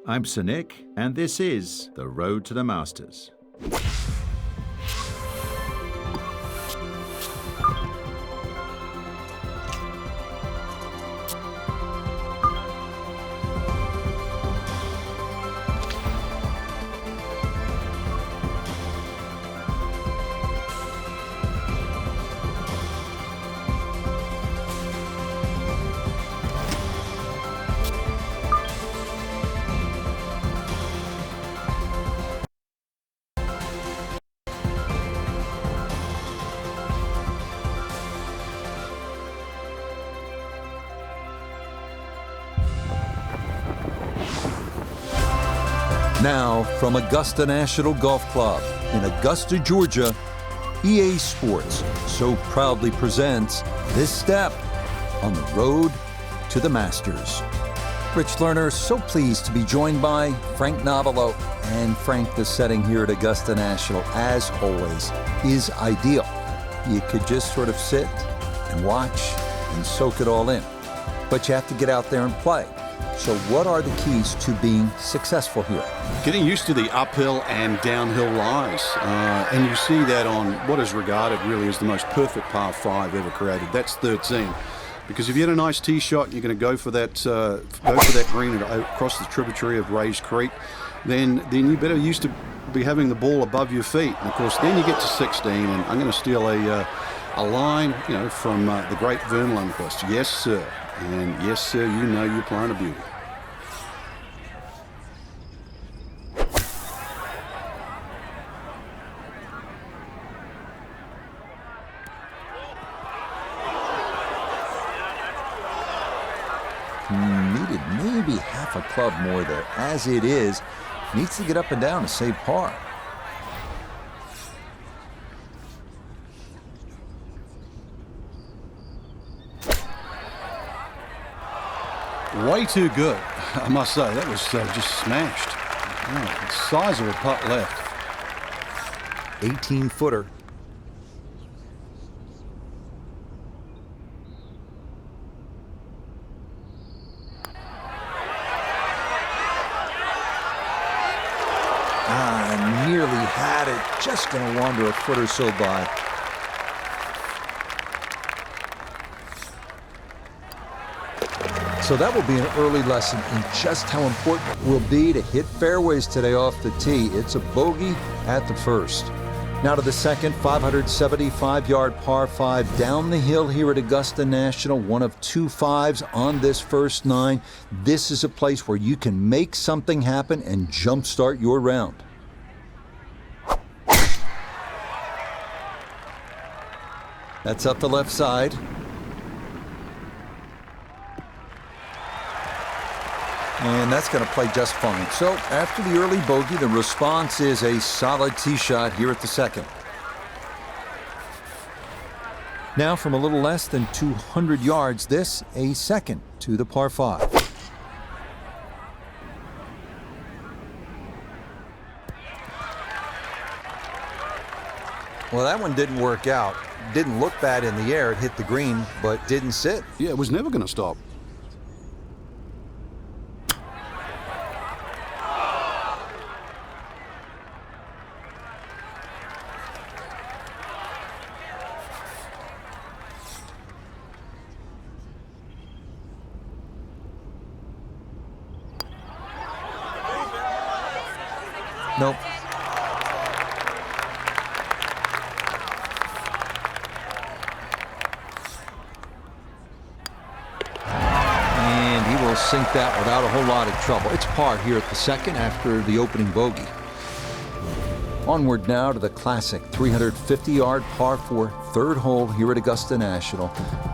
I'm Sir Nick, and this is The Road to the Masters. Now, from Augusta National Golf Club in Augusta, Georgia, EA Sports so proudly presents this step on the road to the Masters. Rich Lerner, so pleased to be joined by Frank Novello. And Frank, the setting here at Augusta National, as always, is ideal. You could just sort of sit and watch and soak it all in. But you have to get out there and play. So what are the keys to being successful here? Getting used to the uphill and downhill lies. And you see that on what is regarded really as the most perfect par 5 ever created. That's 13. Because if you had a nice tee shot, you're going to go for that green across the tributary of Rays Creek, then you better used to be having the ball above your feet. And of course, then you get to 16, and I'm going to steal a line, from the great Vern Lundquist. Yes, sir. And yes, sir, you know you're playing a beauty. Needed maybe half a club more there. As it is, needs to get up and down to save par. Way too good, I must say. That was just smashed. Oh, the size of a putt left. 18-footer. Nearly had it. Just going to wander a foot or so by. So that will be an early lesson in just how important it will be to hit fairways today off the tee. It's a bogey at the first. Now to the second, 575-yard par 5 down the hill here at Augusta National. One of 2 5s on this first 9. This is a place where you can make something happen and jumpstart your round. That's up the left side. And that's going to play just fine. So after the early bogey, the response is a solid tee shot here at the second. Now from a little less than 200 yards, this a second to the par 5. Well, that one didn't work out. Didn't look bad in the air. It hit the green, but didn't sit. Yeah, it was never going to stop. Nope. And he will sink that without a whole lot of trouble. It's par here at the second after the opening bogey. Onward now to the classic 350-yard par 4 third hole here at Augusta National.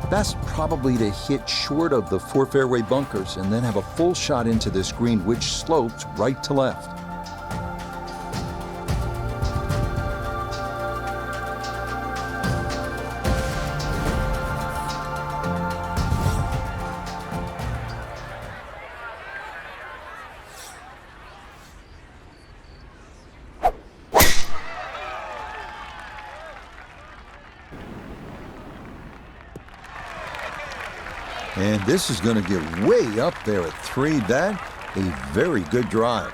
Best probably to hit short of the 4 fairway bunkers and then have a full shot into this green, which slopes right to left. And this is going to get way up there at 3. That A very good drive.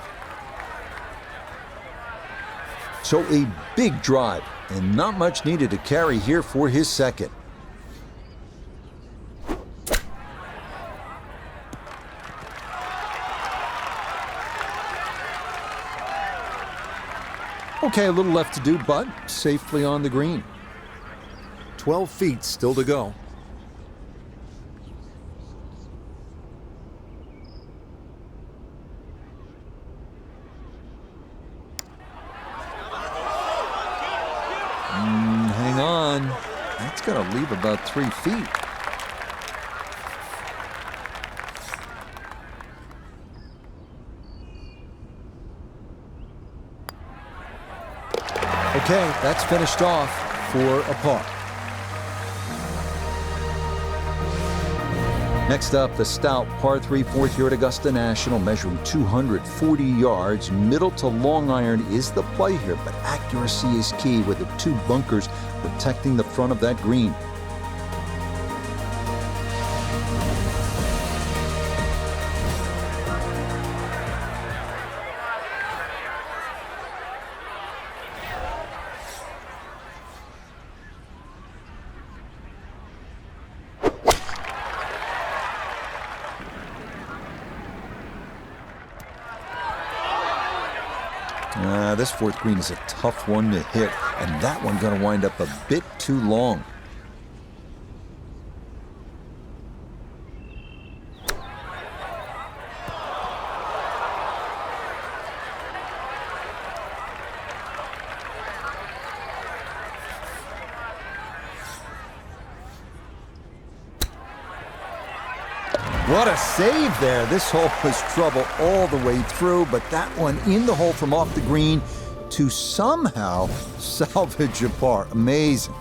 So a big drive, and not much needed to carry here for his second. Okay, a little left to do, but safely on the green. 12 feet still to go. Hang on. That's going to leave about 3 feet. Okay, that's finished off for a par. Next up, the stout par 3 fourth here at Augusta National, measuring 240 yards. Middle to long iron is the play here, but accuracy is key with the 2 bunkers protecting the front of that green. This fourth green is a tough one to hit, and that one going to wind up a bit too long. What a save there. This hole was trouble all the way through, but that one in the hole from off the green to somehow salvage a par. Amazing.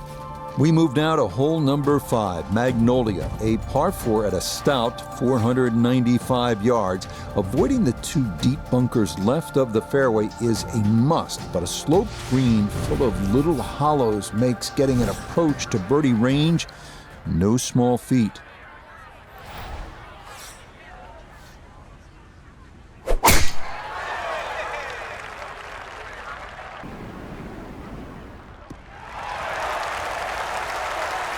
We move now to hole number 5, Magnolia, a par 4 at a stout 495 yards. Avoiding the 2 deep bunkers left of the fairway is a must, but a sloped green full of little hollows makes getting an approach to birdie range no small feat.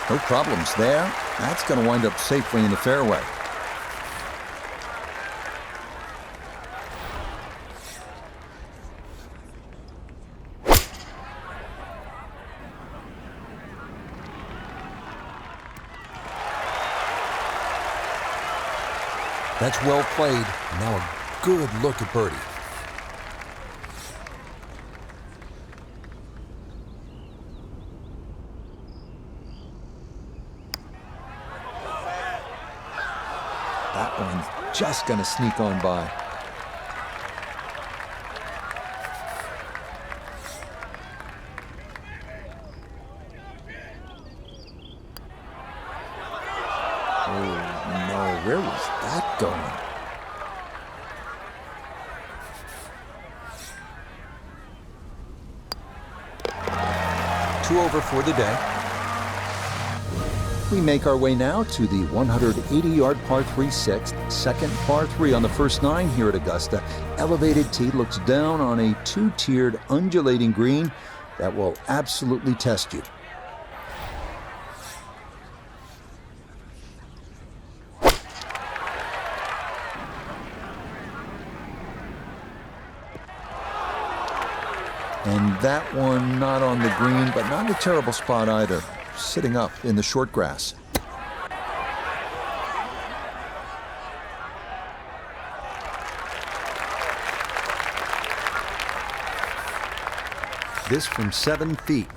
No problems there. That's going to wind up safely in the fairway. That's well played. Now a good look at birdie. That one's just going to sneak on by. Oh, no. Where was that going? Two over for the day. We make our way now to the 180-yard par 3 sixth, second par 3 on the first 9 here at Augusta. Elevated tee looks down on a 2-tiered undulating green that will absolutely test you. And that one not on the green, but not a terrible spot either. Sitting up in the short grass. This from 7 feet.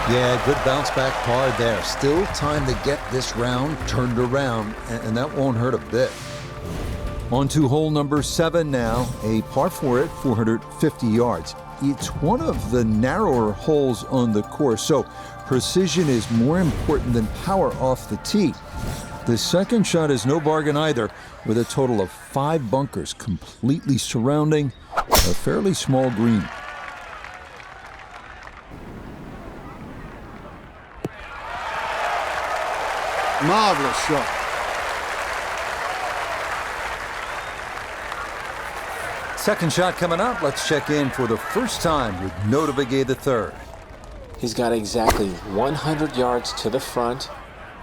Yeah, good bounce back par there. Still time to get this round turned around, and that won't hurt a bit. On to hole number 7 now, a par 4 at 450 yards. It's one of the narrower holes on the course, so precision is more important than power off the tee. The second shot is no bargain either, with a total of 5 bunkers completely surrounding a fairly small green. Marvellous shot. Second shot coming up. Let's check in for the first time with Notah Begay III. He's got exactly 100 yards to the front,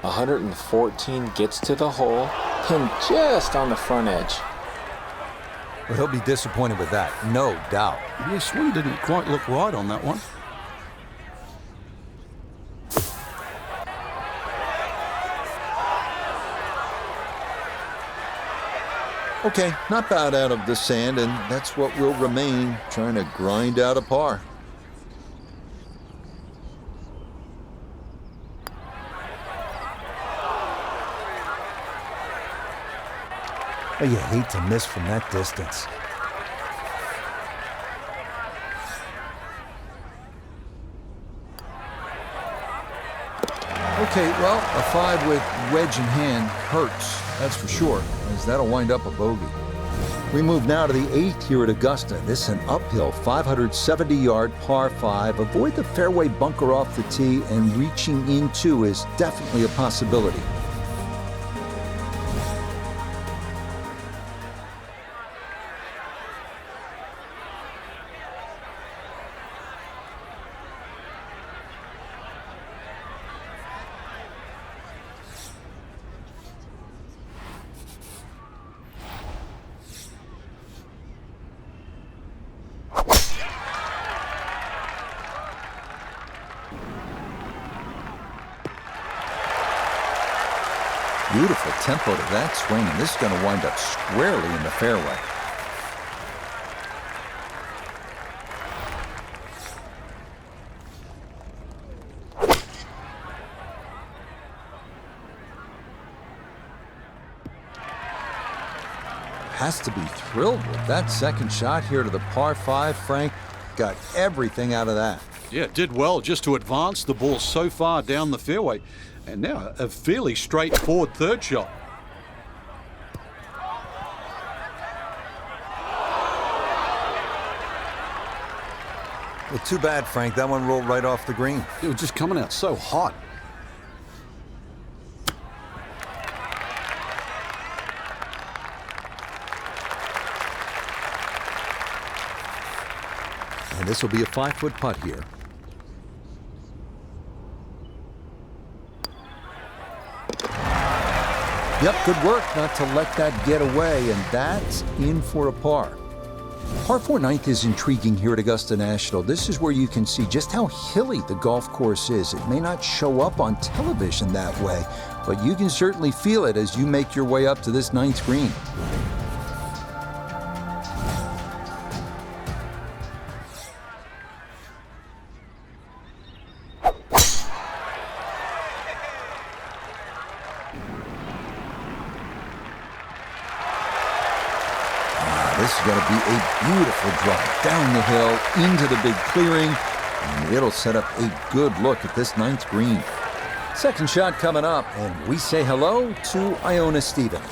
114 gets to the hole, pinned just on the front edge. Well, he'll be disappointed with that, no doubt. Yeah, swing didn't quite look right on that one. Okay, not bad out of the sand, and that's what will remain, trying to grind out a par. Oh, you hate to miss from that distance. Okay, well, a 5 with wedge in hand hurts, that's for sure, as that'll wind up a bogey. We move now to the 8th here at Augusta. This is an uphill 570-yard par 5. Avoid the fairway bunker off the tee, and reaching into is definitely a possibility. Beautiful tempo to that swing, and this is going to wind up squarely in the fairway. Has to be thrilled with that second shot here to the par 5, Frank. Got everything out of that. Yeah, did well just to advance the ball so far down the fairway. And now a fairly straightforward third shot. Well, too bad, Frank. That one rolled right off the green. It was just coming out so hot. And this will be a 5-foot putt here. Yep, good work not to let that get away, and that's in for a par. Par 4 ninth is intriguing here at Augusta National. This is where you can see just how hilly the golf course is. It may not show up on television that way, but you can certainly feel it as you make your way up to this 9th green. This is going to be a beautiful drive down the hill into the big clearing, and it'll set up a good look at this 9th green. Second shot coming up, and we say hello to Iona Stephen.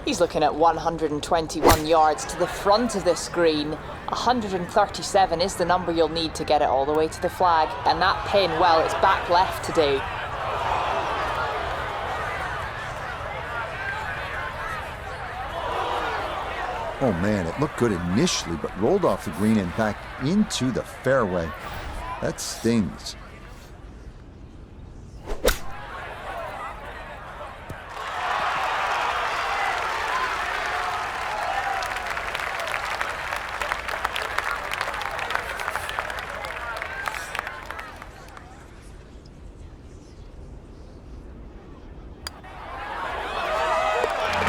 He's looking at 121 yards to the front of this green. 137 is the number you'll need to get it all the way to the flag, and that pin, well, it's back left today. Oh man, it looked good initially, but rolled off the green and back into the fairway. That stings.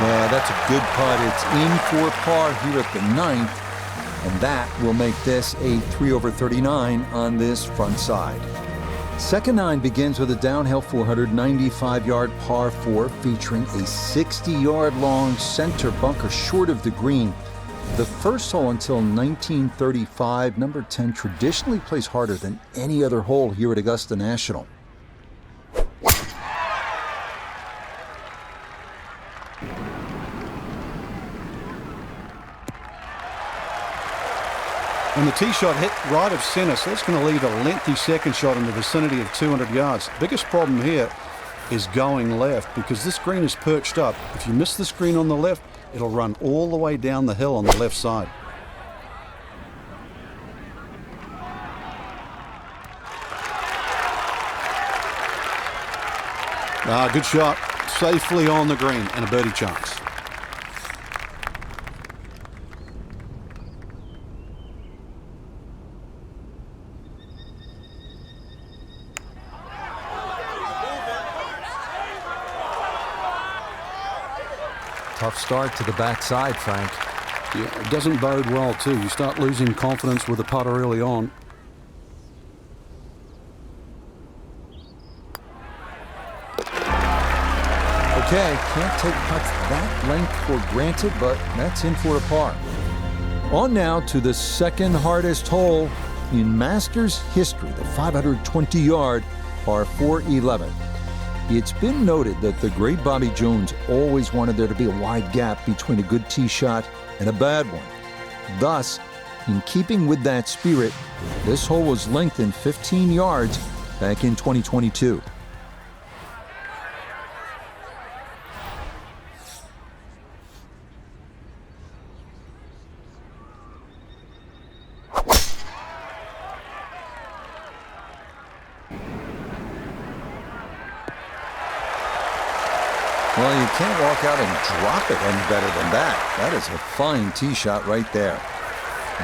Yeah, that's a good putt. It's in for par here at the 9th, and that will make this a 3 over 39 on this front side. Second 9 begins with a downhill 495-yard par 4 featuring a 60-yard long center bunker short of the green. The first hole until 1935, number 10 traditionally plays harder than any other hole here at Augusta National. And the tee shot hit right of centre, so that's going to leave a lengthy second shot in the vicinity of 200 yards. Biggest problem here is going left because this green is perched up. If you miss this green on the left, it'll run all the way down the hill on the left side. Good shot. Safely on the green and a birdie chance. Tough start to the backside, Frank. Yeah, it doesn't bode well, too. You start losing confidence with the putter early on. Okay, can't take putts that length for granted, but that's in for a par. On now to the second hardest hole in Masters history, the 520-yard par 4-11. It's been noted that the great Bobby Jones always wanted there to be a wide gap between a good tee shot and a bad one. Thus, in keeping with that spirit, this hole was lengthened 15 yards back in 2022. Well, you can't walk out and drop it any better than that. That is a fine tee shot right there.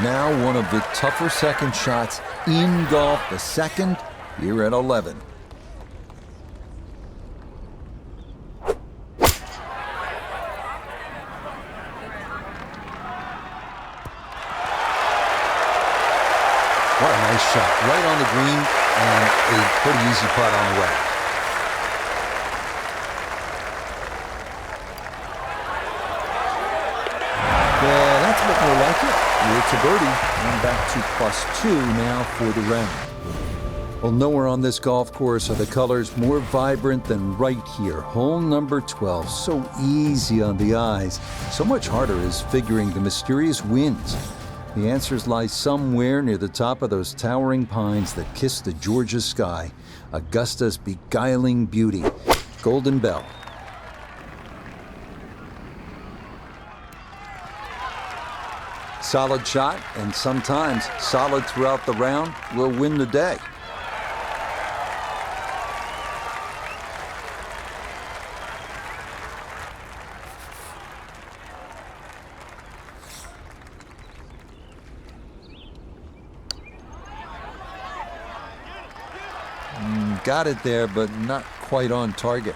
Now one of the tougher second shots in golf, the second here at 11. What a nice shot. Right on the green and a pretty easy putt on the way. Yeah, that's a bit more like it. It's a birdie. And back to +2 now for the round. Well, nowhere on this golf course are the colors more vibrant than right here. Hole number 12. So easy on the eyes. So much harder is figuring the mysterious winds. The answers lie somewhere near the top of those towering pines that kiss the Georgia sky. Augusta's beguiling beauty. Golden Bell. Solid shot, and sometimes solid throughout the round, will win the day. Got it there, but not quite on target.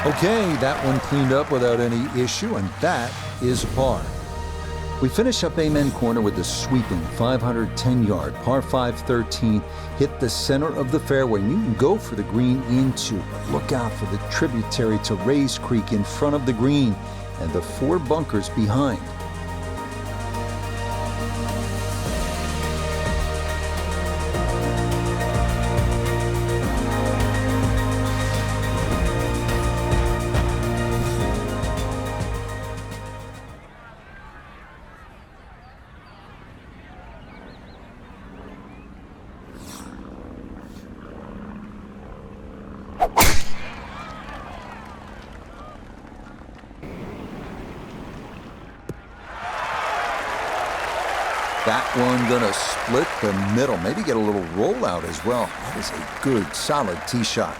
Okay, that one cleaned up without any issue, and that is a par. We finish up Amen Corner with the sweeping 510-yard par 5-13. Hit the center of the fairway, and you can go for the green in two. But look out for the tributary to Rays Creek in front of the green and the 4 bunkers behind. That one gonna split the middle, maybe get a little rollout as well. That is a good, solid tee shot.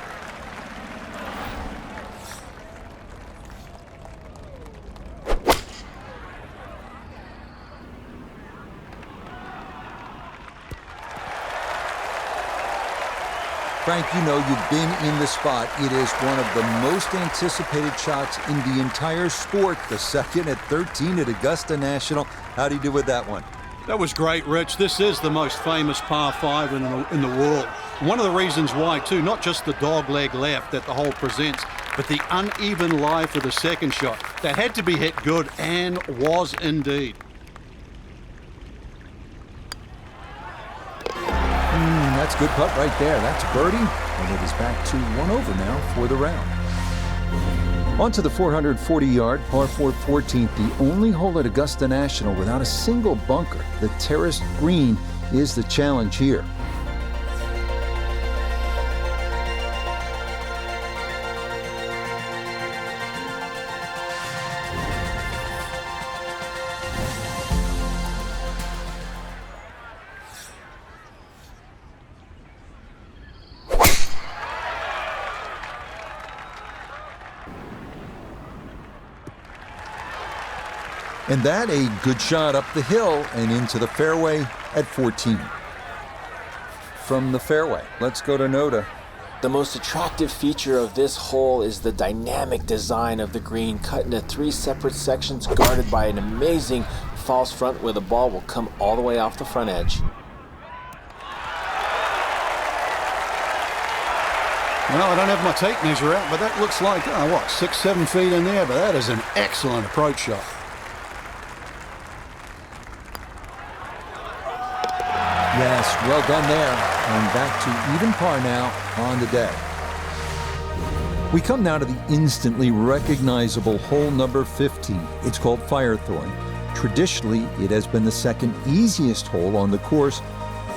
Frank, you know you've been in the spot. It is one of the most anticipated shots in the entire sport. The second at 13 at Augusta National. How do you do with that one? That was great, Rich. This is the most famous par 5 in the world. One of the reasons why, too, not just the dogleg left that the hole presents, but the uneven lie for the second shot. That had to be hit good and was indeed. That's a good putt right there. That's a birdie, and it is back to 1 over now for the round. On to the 440-yard par 4 14th, the only hole at Augusta National without a single bunker. The terraced green is the challenge here. And that a good shot up the hill and into the fairway at 14. From the fairway, let's go to Noda. The most attractive feature of this hole is the dynamic design of the green, cut into 3 separate sections guarded by an amazing false front where the ball will come all the way off the front edge. Well, I don't have my tape measure out, but that looks like, 6-7 feet in there, but that is an excellent approach shot. Yes, well done there. And back to even par now on the day. We come now to the instantly recognizable hole number 15. It's called Firethorn. Traditionally, it has been the second easiest hole on the course,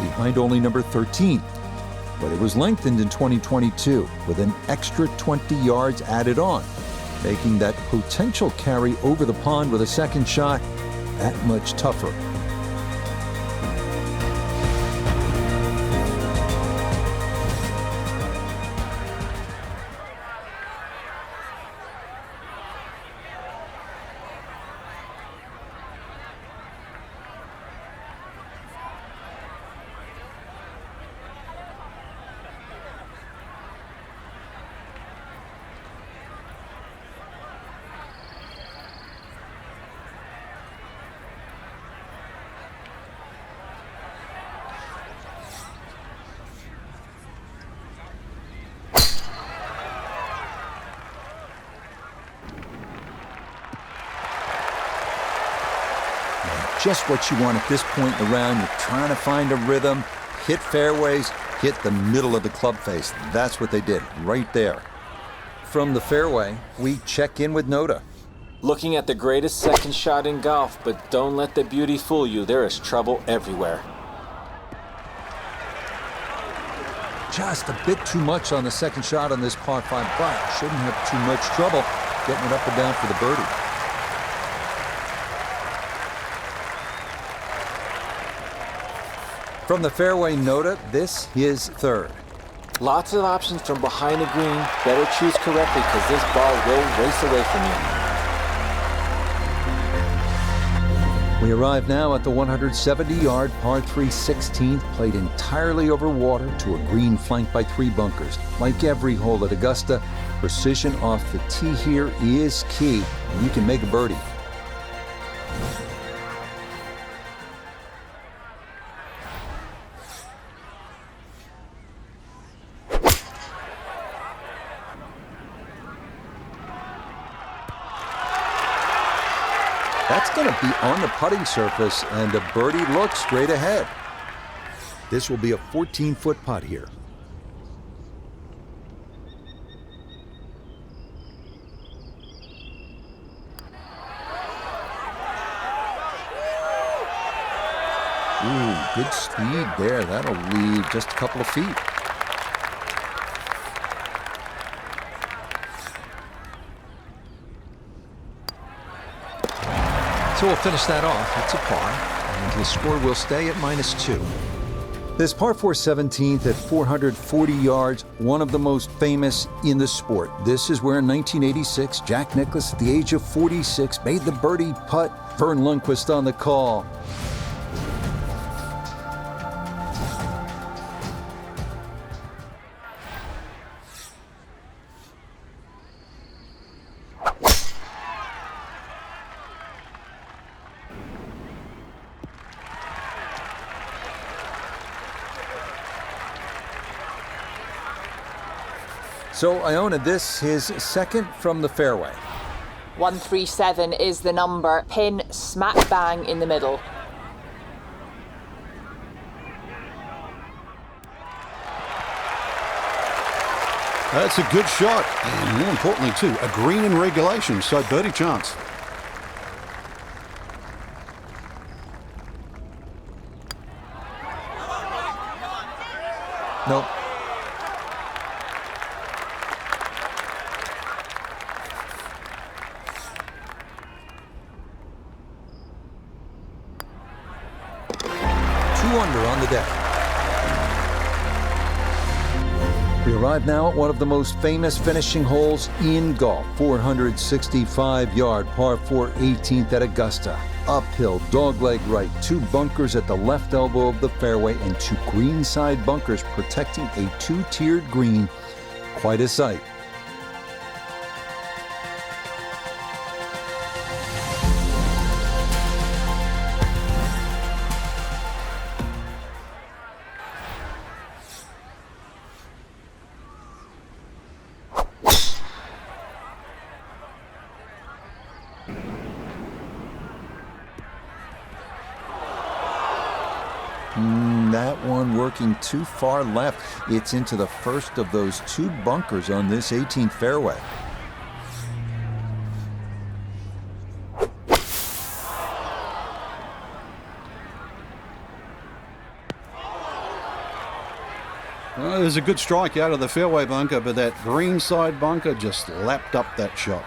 behind only number 13. But it was lengthened in 2022 with an extra 20 yards added on, making that potential carry over the pond with a second shot that much tougher. Just what you want at this point in the round. You're trying to find a rhythm, hit fairways, hit the middle of the club face. That's what they did right there. From the fairway, we check in with Noda. Looking at the greatest second shot in golf, but don't let the beauty fool you. There is trouble everywhere. Just a bit too much on the second shot on this par 5, but shouldn't have too much trouble getting it up and down for the birdie. From the fairway, Noda, this is third. Lots of options from behind the green. Better choose correctly because this ball will race away from you. We arrive now at the 170-yard par 3 16th, played entirely over water to a green flanked by 3 bunkers. Like every hole at Augusta, precision off the tee here is key, and you can make a birdie. That's going to be on the putting surface, and a birdie looks straight ahead. This will be a 14-foot putt here. Ooh, good speed there. That'll leave just a couple of feet. So we'll finish that off. It's a par, and his score will stay at -2. This par 4 17th at 440 yards, one of the most famous in the sport. This is where in 1986, Jack Nicklaus, at the age of 46, made the birdie putt. Vern Lundquist on the call. So Iona, this his second from the fairway. 137 is the number. Pin smack bang in the middle. That's a good shot, and more importantly too, a green in regulation, so birdie chance. Nope. Two under on the deck. We arrive now at one of the most famous finishing holes in golf, 465-yard par 4 18th at Augusta. Uphill, dogleg right, 2 bunkers at the left elbow of the fairway and 2 greenside bunkers protecting a 2-tiered green. Quite a sight. That one working too far left. It's into the first of those 2 bunkers on this 18th fairway. Well, there's a good strike out of the fairway bunker, but that greenside bunker just lapped up that shot.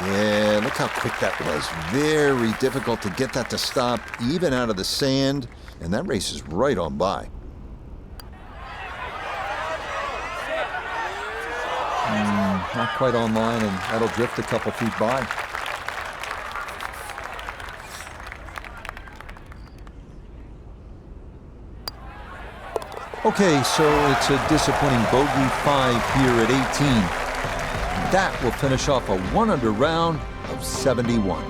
Yeah, look how quick that was. Very difficult to get that to stop, even out of the sand, and that race is right on by. Not quite on line, and that'll drift a couple feet by. Okay, so it's a disappointing bogey 5 here at 18. That will finish off a 1-under round of 71.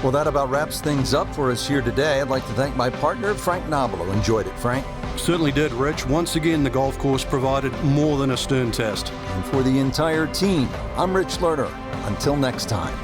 Well, that about wraps things up for us here today. I'd like to thank my partner, Frank Nobilo. Enjoyed it, Frank? Certainly did, Rich. Once again, the golf course provided more than a stern test. And for the entire team, I'm Rich Lerner. Until next time.